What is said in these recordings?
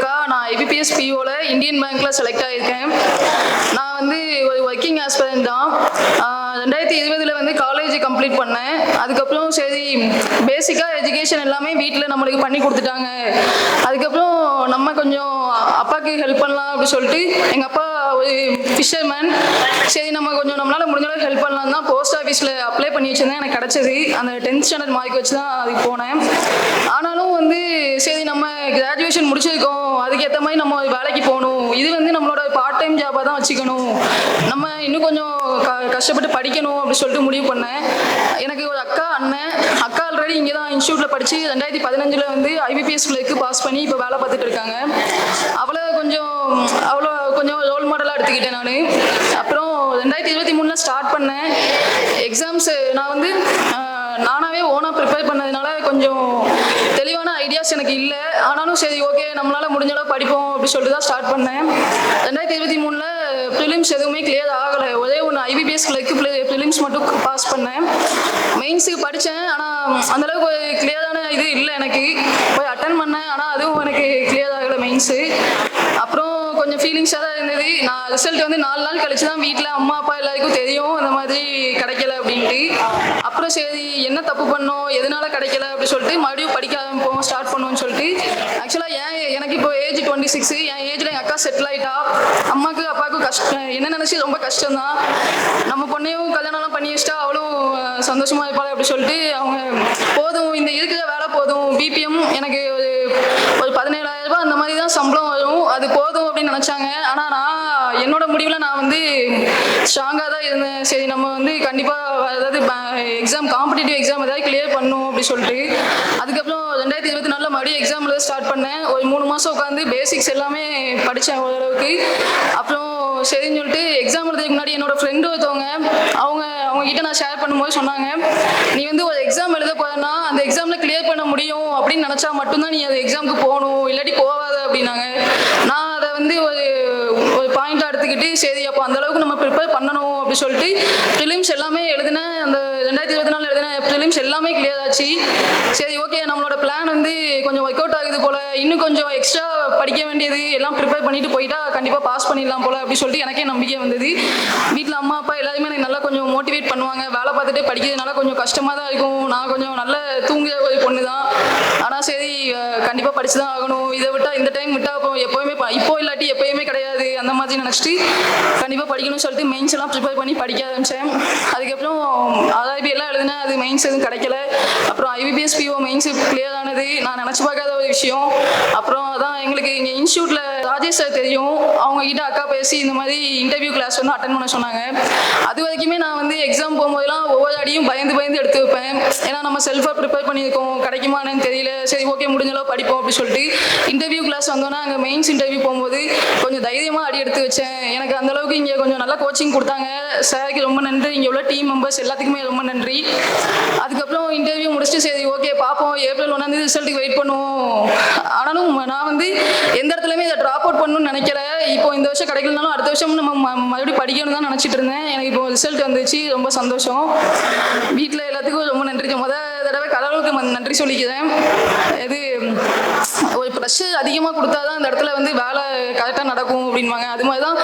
அக்கா. நான் IBPS பிஓல Indian பேங்க்ல செலக்ட் ஆகியிருக்கேன். நான் வந்து ஒரு ஒர்க்கிங் ஆஸ்பிரண்ட் தான். 2020 வந்து காலேஜ் கம்ப்ளீட் பண்ணேன். அதுக்கப்புறம் சரி பேசிக்காக எஜுகேஷன் எல்லாமே வீட்டில் நம்மளுக்கு பண்ணி கொடுத்துட்டாங்க. அதுக்கப்புறம் நம்ம கொஞ்சம் அப்பாவுக்கு ஹெல்ப் பண்ணலாம் அப்படின்னு சொல்லிட்டு எங்கள் அப்பா ஒரு ஃபிஷர்மேன். சரி நம்ம கொஞ்சம் நம்மளால் முடிஞ்ச அளவுக்கு ஹெல்ப் பண்ணலாம் தான் போஸ்ட் ஆஃபீஸில் அப்ளை பண்ணி வச்சுருந்தேன். எனக்கு கிடச்சிது. அந்த 10th ஸ்டாண்டர்ட் மார்க் வச்சு தான் அதுக்கு போனேன். ஆனாலும் வந்து சரி நம்ம கிராஜுவேஷன் முடிச்சிருக்கோம், அதுக்கேற்ற மாதிரி நம்ம வேலைக்கு போகணும். இது வந்து நம்மளோட பார்ட் டைம் ஜாபாக தான் வச்சுக்கணும். நம்ம இன்னும் கொஞ்சம் கஷ்டப்பட்டு படிக்கணும் அப்படின்னு சொல்லிட்டு முடிவு பண்ணேன். எனக்கு ஒரு அண்ணன் ஆல்ரெடி இங்கே தான் இன்ஸ்டியூட்டில் படித்து 2015 வந்து ஐபிபிஎஸ் கிளர்க்கு பாஸ் பண்ணி இப்போ வேலை பார்த்துட்டு இருக்காங்க. அவ்வளோ கொஞ்சம் ரோல் மாடலாக எடுத்துக்கிட்டேன் நான். அப்புறம் 2023 ஸ்டார்ட் பண்ணேன். எக்ஸாம்ஸ் நான் வந்து நானாகவே ஓனாக ப்ரிப்பேர் பண்ணதுனால கொஞ்சம் தெளிவான ஐடியாஸ் எனக்கு இல்லை. ஆனாலும் சரி ஓகே நம்மளால் முடிஞ்ச அளவு படிப்போம் அப்படின்னு சொல்லிட்டு தான் ஸ்டார்ட் பண்ணேன். 2023 ப்ரிலிம்ஸ் எதுவுமே கிளியர் ஆகலை. ஒரே ஒன்று ஐபிபிஎஸ் கிளர்க்கு ப்ரிலிம்ஸ் மட்டும் பாஸ் பண்ணேன். மெயின்ஸுக்கு படித்தேன். ஆனால் அந்தளவுக்கு ஒரு கிளியரான இது இல்லை. எனக்கு போய் அட்டன் பண்ணேன். ஆனால் அதுவும் எனக்கு கிளியர் ஆகலை மெயின்ஸு. அப்புறம் கொஞ்சம் ஃபீலிங்ஸாக தான் இருந்தது. நான் ரிசல்ட் வந்து 4 நாள் கழிச்சு தான் வீட்டில் அம்மா அப்பா எல்லாருக்கும் தெரியும் இந்த மாதிரி கிடைக்கல அப்படின்ட்டு. அப்புறம் சரி என்ன தப்பு பண்ணோம், எதனால கிடைக்கல அப்படின்னு சொல்லிட்டு மறுபடியும் படிக்க ஆரம்பிப்போம், ஸ்டார்ட் பண்ணுவோம்னு சொல்லிட்டு. ஆக்சுவலாக எனக்கு இப்போ ஏஜ் 26. என் ஏஜில் எங்கள் அக்கா செட்டில் ஆகிட்டா. அம்மாவுக்கு அப்பாவுக்கும் கஷ்டம் என்ன நினச்சி ரொம்ப கஷ்டம்தான். நம்ம பொண்ணையும் கல்யாணம்லாம் பண்ணி வச்சிட்டா அவளும் சந்தோஷமாக இருப்பாள் அப்படி சொல்லிட்டு அவங்க போதும் இந்த இருக்கிற வேலை போதும், பிபிஎம் எனக்கு ஒரு 17,000 ரூபாய் அந்த மாதிரி தான் சம்பளம் வரும், அது போதும் அப்படின்னு நினச்சாங்க. ஆனால் நான் என்னோட முடிவில் நான் வந்து ஸ்ட்ராங்காக தான் இருந்தேன். சரி நம்ம வந்து கண்டிப்பாக அதாவது எக்ஸாம் காம்படிட்டிவ் எக்ஸாம் ஏதாவது கிளியர் பண்ணணும் அப்படின்னு சொல்லிட்டு அதுக்கப்புறம் 2024 மறுபடியும் எக்ஸாம் எழுத ஸ்டார்ட் பண்ணேன். ஒரு 3 மாதம் உட்காந்து பேசிக்ஸ் எல்லாமே படித்தேன் ஓரளவுக்கு. அப்புறம் சரின்னு சொல்லிட்டு எக்ஸாம் எழுதுறதுக்கு முன்னாடி என்னோட ஃப்ரெண்டு ஒருத்தவங்க அவங்ககிட்ட நான் ஷேர் பண்ணும்போது சொன்னாங்க, நீ வந்து ஒரு எக்ஸாம் எழுத போறேன்னா அந்த எக்ஸாமில் கிளியர் பண்ண முடியும் அப்படின்னு நினச்சா மட்டும்தான் நீ அந்த எக்ஸாமுக்கு போகணும், இல்லாட்டி போகாத அப்படின்னாங்க. நான் அதை வந்து ஒரு பாயிண்டாக எடுத்துக்கிட்டு சரி அப்போ அந்தளவுக்கு நம்ம ப்ரிப்பேர் பண்ணணும் அப்படின்னு சொல்லிட்டு ப்ரிலிம்ஸ் எல்லாமே எழுதினேன். அந்த 2024 எழுதின ப்ரிலிம்ஸ் எல்லாமே கிளியர் ஆச்சு. சரி ஓகே நம்மளோட பிளான் வந்து கொஞ்சம் ஒர்க் அவுட் ஆகுது போல், இன்னும் கொஞ்சம் எக்ஸ்ட்ரா படிக்க வேண்டியது எல்லாம் ப்ரிப்பேர் பண்ணிட்டு போயிட்டா கண்டிப்பாக பாஸ் பண்ணிடலாம் போல் அப்படி சொல்லிட்டு எனக்கே நம்பிக்கை வந்தது. வீட்டில் அம்மா அப்பா எல்லாருமே எனக்கு நல்லா கொஞ்சம் மோட்டிவேட் பண்ணுவாங்க. வேலை பார்த்துட்டு படிக்கிறதுனால கொஞ்சம் கஷ்டமாக தான் இருக்கும். நான் கொஞ்சம் நல்ல தூங்குற ஒரு பொண்ணு தான். ஆனால் சரி கண்டிப்பாக படித்து தான் ஆகணும், இதை விட்டால் இந்த டைம் விட்டால் அப்போ எப்போயுமே இப்போ இல்லாட்டி எப்போயுமே கிடையாது அந்த மாதிரி நினச்சிட்டு கண்டிப்பாக படிக்கணும்னு சொல்லிட்டு மெயின்ஸ் எல்லாம் ப்ரிப்பேர் பண்ணி படிக்க ஆரம்பித்தேன். அதுக்கப்புறம் RRB எல்லாம் எழுதினேன், அது மெயின்ஸ் எதுவும் கிடைக்கல. அப்புறம் ஐபிபிஎஸ் பிஓ மெயின்ஸ் கிளியர் ஆனது நான் நினச்சி பார்க்காத ஒரு விஷயம். அப்புறம் அதான் எங்களுக்கு இங்கே இன்ஸ்டியூட்டில் ராஜேஷ் சார் தெரியும், அவங்ககிட்ட அக்கா பேசி இந்த மாதிரி இன்டர்வியூ கிளாஸ் வந்து அட்டன் பண்ண சொன்னாங்க. அது வரைக்குமே நான் வந்து எக்ஸாம் போகும்போதெல்லாம் ஒவ்வொரு அடியும் பயந்து எடுத்து வைப்பேன். ஏன்னா நம்ம செல்ஃபாக ப்ரிப்பேர் பண்ணியிருக்கோம், கிடைக்குமான்னு தெரியல, சரி ஓகே முடிஞ்சளவு படிப்போம் அப்படின்னு சொல்லிட்டு இன்டர்வியூ கிளாஸ் வந்தோன்னா அங்கே மெயின்ஸ் இன்டர்வியூ போகும்போது கொஞ்சம் தைரியமாக அடி எடுத்து வச்சேன். எனக்கு அந்தளவுக்கு இங்கே கொஞ்சம் நல்லா கோச்சிங் கொடுத்தாங்க. சாருக்கு ரொம்ப நன்றி, இங்கே உள்ள டீம் மெம்பர்ஸ் எல்லாத்துக்குமே ரொம்ப நன்றி. அதுக்கப்புறம் இன்டர்வியூ முடிச்சுட்டு சரி ஓகே பார்ப்போம், April 1 ரிசல்ட்டுக்கு வெயிட் பண்ணுவோம். ஆனாலும் நான் வந்து எந்த இடத்துலையுமே இதை ட்ராப் அவுட் பண்ணணும்னு நினைக்கல. இப்போ இந்த வருஷம் கிடைக்கலனாலும் அடுத்த வருஷம் நம்ம மறுபடியும் படிக்கணும் தான் நினச்சிட்டு இருந்தேன். எனக்கு இப்போ ரிசல்ட் வந்துச்சு, ரொம்ப சந்தோஷம். வீட்டில் எல்லாத்துக்கும் ரொம்ப நன்றி. தடவை கடவுளுக்கு நன்றி சொல்லிக்கிறேன். இது ஒரு ப்ரெஷர் அதிகமாக கொடுத்தா தான் அந்த இடத்துல வந்து வேலை கரெக்டாக நடக்கும் அப்படின்வாங்க. அது மாதிரி தான்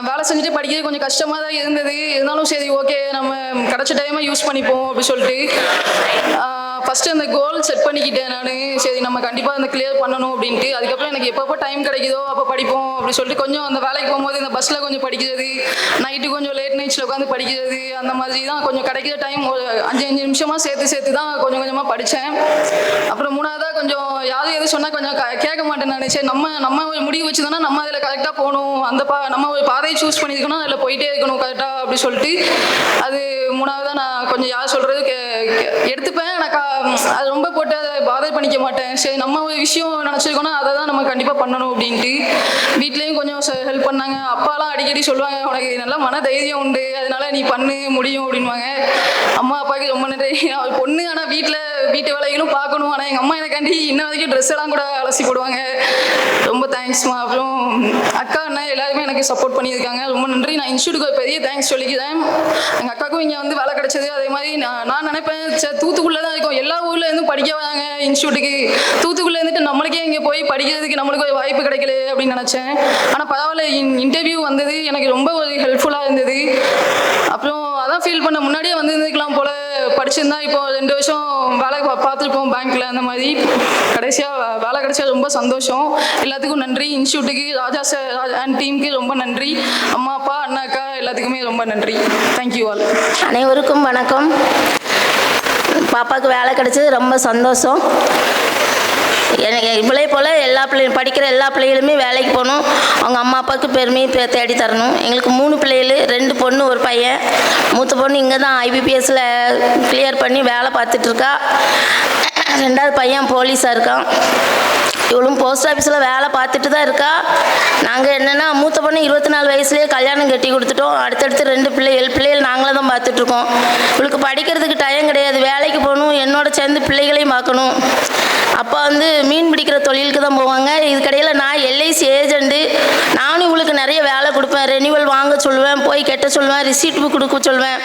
வேலை செஞ்சுட்டு படிக்கிறது கொஞ்சம் கஷ்டமாக தான் இருந்தது. இருந்தாலும் சரி ஓகே நம்ம கிடச்ச டைமை யூஸ் பண்ணிப்போம் அப்படின்னு சொல்லிட்டு ஃபஸ்ட்டு அந்த கோல் செட் பண்ணிக்கிட்டேன் நான். சரி நம்ம கண்டிப்பாக அந்த கிளியர் பண்ணணும் அப்படின்ட்டு. அதுக்கப்புறம் எனக்கு எப்பப்போ டைம் கிடைக்குதோ அப்போ படிப்போம் அப்படின்னு சொல்லிட்டு கொஞ்சம் அந்த வேலைக்கு போகும்போது இந்த பஸ்ஸில் கொஞ்சம் படிக்கிறது, நைட்டு கொஞ்சம் லேட் நைட்ஸில் உட்காந்து படிக்கிறது, அந்த மாதிரி தான் கொஞ்சம் கிடைக்கிற டைம் ஒரு 5 நிமிஷமாக சேர்த்து தான் கொஞ்சம் கொஞ்சமாக படித்தேன். அப்புறம் 3ஆவதாக கொஞ்சம் யாரும் எது சொன்னால் கொஞ்சம் கேட்க மாட்டேன் நான். சரி நம்ம ஒரு முடிவு வச்சு தானே நம்ம அதில் கரெக்டாக போகணும், அந்த நம்ம ஒரு பாதையை சூஸ் பண்ணியிருக்கணும், அதில் போயிட்டே இருக்கணும் கரெக்டாக அப்படி சொல்லிட்டு அது 3ஆவதாக நான் கொஞ்சம் யார் சொல்கிறது எடுத்துப்பேன். எனக்கு அது ரொம்ப போட்டு அதை பாதை பண்ணிக்க மாட்டேன். சரி நம்ம ஒரு விஷயம் நினச்சிருக்கோன்னா அதை தான் நம்ம கண்டிப்பாக பண்ணணும் அப்படின்ட்டு. வீட்லேயும் கொஞ்சம் ஹெல்ப் பண்ணாங்க. அப்பாலாம் அடிக்கடி சொல்லுவாங்க உனக்கு நல்லா மன தைரியம் உண்டு, அதனால நீ பண்ணு முடியும் அப்படின்வாங்க. அம்மா அப்பாவுக்கு ரொம்ப நன்றி. அவள் பொண்ணு ஆனால் வீட்டு வேலைகளும் பார்க்கணும். ஆனால் எங்கள் அம்மா எனக்காண்டி இன்ன வரைக்கும் ட்ரெஸ் எல்லாம் கூட அலசி போடுவாங்க. ரொம்ப தேங்க்ஸ்மா. அப்புறம் அக்கா அண்ணன் எல்லாருமே எனக்கு சப்போர்ட் பண்ணியிருக்காங்க. ரொம்ப நன்றி. நான் இன்ஸ்டியூட்டுக்கு ஒரு பெரிய தேங்க்ஸ் சொல்லிக்கிறேன். எங்கள் அக்காவுக்கும் இங்கே வந்து வேலை கிடைச்சது. அதே மாதிரி நான் நினைப்பேன், தூத்துக்குள்ளே தான் இருக்கும், எல்லா ஊரில் இருந்து படிக்க வராங்க இன்ஸ்டியூட்டுக்கு. தூத்துக்குள்ளே இருந்துட்டு நம்மளுக்கே இங்கே போய் படிக்கிறதுக்கு நம்மளுக்கு ஒரு வாய்ப்பு கிடைக்கல அப்படின்னு நினச்சேன். ஆனால் பரவாயில்ல, இன்டர்வியூ வந்தது எனக்கு ரொம்ப ஒரு ஹெல்ப்ஃபுல்லாக இருந்தது. அப்புறம் அதான் ஃபீல் பண்ண, முன்னாடியே வந்து இருந்துக்கலாம் போல், படிச்சிருந்தா இப்போ 2 வருஷம் வேலை பார்த்துருப்போம் பேங்க்கில். அந்த மாதிரி கடைசியாக வேலை கிடைச்சா ரொம்ப சந்தோஷம். எல்லாத்துக்கும் நன்றி. இன்ஸ்டியூட்டுக்கு, ராஜா சார் அண்ட் டீமுக்கு ரொம்ப நன்றி. அம்மா அப்பா அண்ணா அக்கா எல்லாத்துக்குமே ரொம்ப நன்றி. Thank you all. அனைவருக்கும் வணக்கம். பாப்பாவுக்கு வேலை கிடைச்சது ரொம்ப சந்தோஷம். எனக்கு இவளே போல் எல்லா படிக்கிற எல்லா பிள்ளைகளுமே வேலைக்கு போகணும், அவங்க அம்மா அப்பாவுக்கு பெருமையை தேடி தரணும். எங்களுக்கு 3 பிள்ளைகள், 2 பொண்ணு 1 பையன். மூத்த பொண்ணு இங்கே தான் IBPSல கிளியர் பண்ணி வேலை பார்த்துட்ருக்கா. 2வது பையன் போலீஸாக இருக்கான். இவளும் போஸ்ட் ஆஃபீஸில் வேலை பார்த்துட்டு தான் இருக்கா. நாங்கள் என்னென்னா, மூத்த பொண்ணு 24 வயசுலேயே கல்யாணம் கட்டி கொடுத்துட்டோம். அடுத்தடுத்து 2 பிள்ளைகள் நாங்களே தான் பார்த்துட்ருக்கோம். இவளுக்கு படிக்கிறதுக்கு டைம் கிடையாது, வேலைக்கு போகணும், என்னோட சேர்ந்து பிள்ளைகளையும் பார்க்கணும். அப்போ வந்து மீன் பிடிக்கிற தொழிலுக்கு தான் போவாங்க. இதுக்கடையில் நான் LIC ஏஜெண்ட்டு. நானும் இவளுக்கு நிறைய வேலை கொடுப்பேன். ரெனிவல் வாங்க சொல்லுவேன், போய் கட்ட சொல்லுவேன், ரிசீட் புக் கொடுக்க சொல்லுவேன்.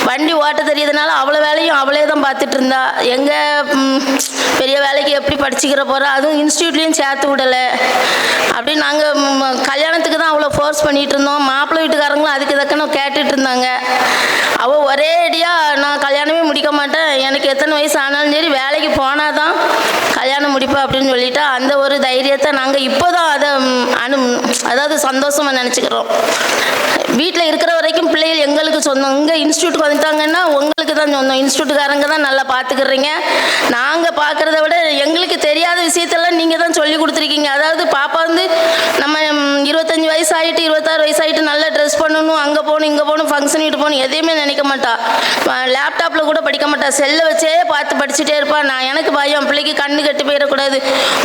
வண்டி ஓட்ட தெரியுதுனால அவ்வளோ வேலையும் அவளே தான் பார்த்துட்டு இருந்தா. எங்கள் பெரிய வேலைக்கு எப்படி படிச்சுக்கிற போகிறா, அதுவும் இன்ஸ்டியூட்லேயும் சேர்த்து விடலை. அப்படி நாங்கள் கல்யாணத்துக்கு தான் அவ்வளோ ஃபோர்ஸ் பண்ணிகிட்டு இருந்தோம். மாப்பிள்ளை வீட்டுக்காரங்களும் அதுக்கு தக்கன கேட்டுட்டு இருந்தாங்க. அவள் ஒரே அடியாக நான் கல்யாணமே முடிக்க மாட்டேன், எனக்கு எத்தனை வயசு ஆனாலும் சரி வேலைக்கு போனால் தான் கல்யாணம் முடிப்பேன் அப்படின்னு சொல்லிட்டா. அந்த ஒரு தைரியத்தை நாங்கள் இப்போ தான் அதை அதாவது சந்தோஷமாக நினச்சிக்கிறோம். வீட்டில் இருக்கிற வரைக்கும் பிள்ளைகள் எங்களுக்கு சொந்தம். இங்கே இன்ஸ்டியூட்டுக்கு வந்துட்டாங்கன்னா உங்களுக்கு தான் சொந்தம். இன்ஸ்டியூட்டுக்காரங்க தான் நல்லா பார்த்துக்கிறீங்க. நாங்கள் பார்க்குறத விட எங்களுக்கு தெரியாத விஷயத்தெல்லாம் நீங்கள் தான் சொல்லி கொடுத்துருக்கீங்க. அதாவது பாப்பா வந்து நம்ம 25 வயசு ஆகிட்டு 26 வயசு ஆகிட்டு நல்லா ட்ரெஸ் பண்ணணும், அங்கே போகணும் இங்கே போகணும் ஃபங்க்ஷன் வீட்டு போகணும் எதையுமே நினைக்க மாட்டா. லேப்டாப்பில் கூட படிக்க மாட்டா, செல்லை வச்சே பார்த்து படிச்சுட்டே இருப்பாள். நான் எனக்கு பயம், பிள்ளைக்கு கண்ணு கட்டி போயிடக்கூடாது,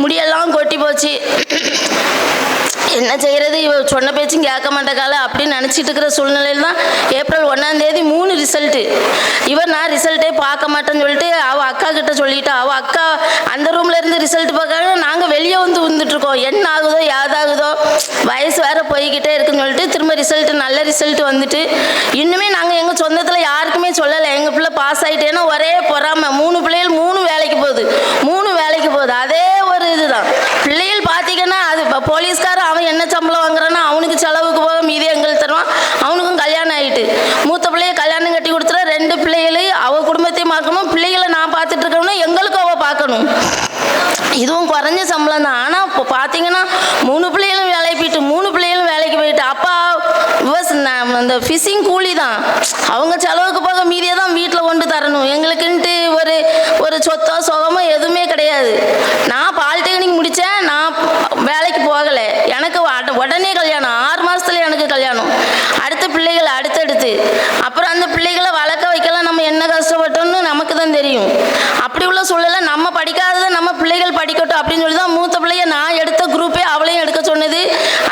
முடியெல்லாம் கொட்டி போச்சு, என்ன செய்கிறது, இவ சொன்ன பேச்சும் கேட்க மாட்டேக்கால அப்படின்னு நினச்சிட்டு இருக்கிற சூழ்நிலையில் தான் ஏப்ரல் 1ஆம் தேதி 3 ரிசல்ட்டு. நான் ரிசல்ட்டே பார்க்க மாட்டேன்னு சொல்லிட்டு அவள் அக்கா கிட்ட சொல்லிட்டா. அவள் அக்கா அந்த ரூமில் இருந்து ரிசல்ட் பார்க்க நாங்கள் வெளியே வந்துட்டுருக்கோம். என்ன ஆகுதோ ஏதாகுதோ, வயசு வேறு போய்கிட்டே இருக்குன்னு சொல்லிட்டு திரும்ப ரிசல்ட்டு நல்ல ரிசல்ட் வந்துட்டு இன்னுமே நாங்கள் எங்கள் சொந்தத்தில் யாருக்குமே சொல்லலை. எங்கள் பிள்ளை பாஸ் ஆகிட்டேன்னா ஒரே பொறாமல் 3 பிள்ளைகள் 3 வேலைக்கு போகுது. அதே ஒரு இதுதான். பிள்ளைகள் பார்த்தீங்கன்னா அது இப்போ போலீஸ்காரன் அவன் என்ன சம்பளம் வாங்குறான்னா அவனுக்கு செலவுக்கு போக மீதி எங்களுக்கு தருவான். அவனுக்கும் கல்யாணம் ஆகிட்டு மூத்த பிள்ளைய கல்யாணம் கட்டி கொடுத்துற 2 பிள்ளைகளை அவள் குடும்பத்தையும் பார்க்கணும், பிள்ளைகளை நான் பார்த்துட்டு இருக்கணும்னா எங்களுக்கும் அவள் பார்க்கணும். இதுவும் குறைஞ்ச சம்பளம் தான். ஆனால் இப்போ பார்த்தீங்கன்னா 3 பிள்ளைகளும் வேலைக்கு போயிட்டு 3 பிள்ளைகளும் வேலைக்கு போயிட்டு அப்பா அந்த ஃபிஷிங் கூலி தான், அவங்க செலவுக்கு போக மீதியை தான் வீட்டில் கொண்டு தரணும். எங்களுக்குன்ட்டு ஒரு சொத்தோ சுகமோ எதுவுமே கிடையாது. நான் பாலிடெக்னிக் முடித்தேன், நான் வேலைக்கு போகலை. எனக்கு உடனே கல்யாணம், 6 மாதத்துல எனக்கு கல்யாணம். அடுத்த பிள்ளைகள் அடுத்தடுத்து. அப்புறம் அந்த பிள்ளைகளை வளர்க்க வைக்கலாம் நம்ம என்ன கஷ்டப்பட்டோம்னு நமக்கு தான் தெரியும். அப்படி உள்ள சூழலை நம்ம படிக்காததை நம்ம பிள்ளைகள் படிக்கட்டும் அப்படின்னு சொல்லி தான் மூத்த பிள்ளைய நான் எடுத்த குரூப்பே அவளையும் எடுக்க சொன்னது.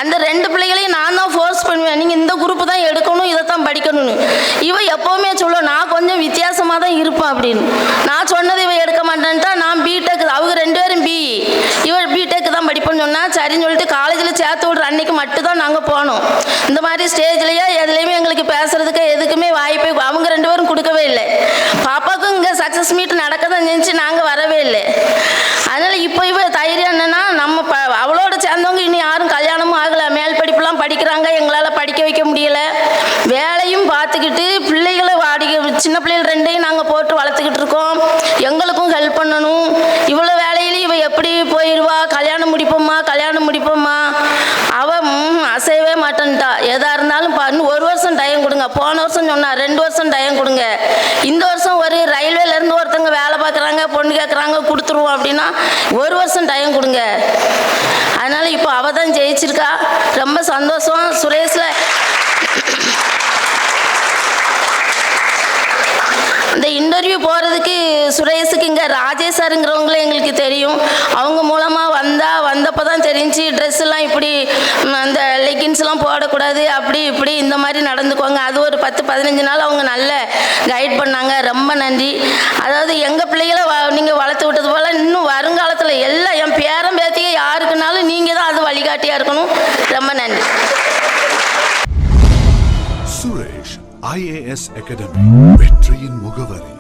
அந்த 2 பிள்ளைகளையும் நான் தான் ஃபோர்ஸ் பண்ணுவேன், நீங்கள் இந்த குரூப்பு தான் எடுக்கணும், இதைத்தான் படிக்கணும்னு. இவ எப்போவுமே சொல்லுவோம் நான் கொஞ்சம் வித்தியாசமாக தான் இருப்பேன் அப்படின்னு. நான் சொன்னது இவ எடுக்க மாட்டேன்ட்டா. நான் பிடெக், அவங்க 2 பேரும் BE, இவள் பிடெக் தான் படிப்பேன்னு சொன்னால் சரின்னு சொல்லிட்டு காலேஜில் சேர்த்து விட்ற அன்னைக்கு மட்டும் தான் நாங்கள் போனோம். இந்த மாதிரி ஸ்டேஜ்லேயே எதுலேயுமே எங்களுக்கு பேசுறதுக்கு எதுக்குமே வாய்ப்பே அவங்க 2 பேரும் கொடுக்கவே இல்லை. பாப்பாவுக்கும் இங்கே சக்ஸஸ் மீட் நடக்க தான் செஞ்சு நாங்கள் வரவே இல்லை. அதனால் இப்போ இவ தைரியம் என்னென்னா நம்ம அவளோட சேர்ந்தவங்க இன்னும் யாரும் கல்யாணமும் ஆகலை, மேல் படிப்புலாம் படிக்கிறாங்க, எங்களால் படிக்க வைக்க முடியலை. வேலையும் பார்த்துக்கிட்டு பிள்ளைகளை சின்ன பிள்ளைகள் 2ஐயும் நாங்கள் போட்டு வளர்த்துக்கிட்டு இருக்கோம். எங்களுக்கும் ஹெல்ப் பண்ணணும். இவ்வளோ வேலையிலையும் இவ எப்படி போயிடுவா, கல்யாணம் முடிப்போம்மா அவள் அசையவே மாட்டேன்ட்டா. எதாக இருந்தாலும் இன்னும் 1 வருஷம் டைம் கொடுங்க. போன வருஷம் சொன்னா 2 வருஷம் டைம் கொடுங்க. இந்த வருஷம் ஒரு ரயில்வேலேருந்து ஒருத்தங்க வேலை பார்க்குறாங்க, பொண்ணு கேட்குறாங்க, கொடுத்துருவோம் அப்படின்னா 1 வருஷம் டைம் கொடுங்க. அதனால் இப்போ அவள் தான் ஜெயிச்சிருக்கா. ரொம்ப சந்தோஷம். சுரேஷில் இந்த இன்டர்வியூ போகிறதுக்கு சுரேஷுக்கு இங்கே ராஜேஷ் சாருங்கிறவங்களே எங்களுக்கு தெரியும். அவங்க மூலமாக வந்தப்போ தான் தெரிஞ்சு ட்ரெஸ்ஸெல்லாம் இப்படி அந்த லெகின்ஸ்லாம் போடக்கூடாது, அப்படி இப்படி இந்த மாதிரி நடந்துக்குவாங்க. அது ஒரு 10-15 நாள் அவங்க நல்ல கைட் பண்ணாங்க. ரொம்ப நன்றி. அதாவது எங்கள் பிள்ளைகளை நீங்கள் வளர்த்து விட்டது போல் இன்னும் வருங்காலத்தில் எல்லாம் என் பேரன் பேத்தியை யாருக்குனாலும் நீங்கள் தான் அது வழிகாட்டியாக இருக்கணும். ரொம்ப நன்றி. சுரேஷ் IAS அகாடமி வெற்றியின் முகவரி.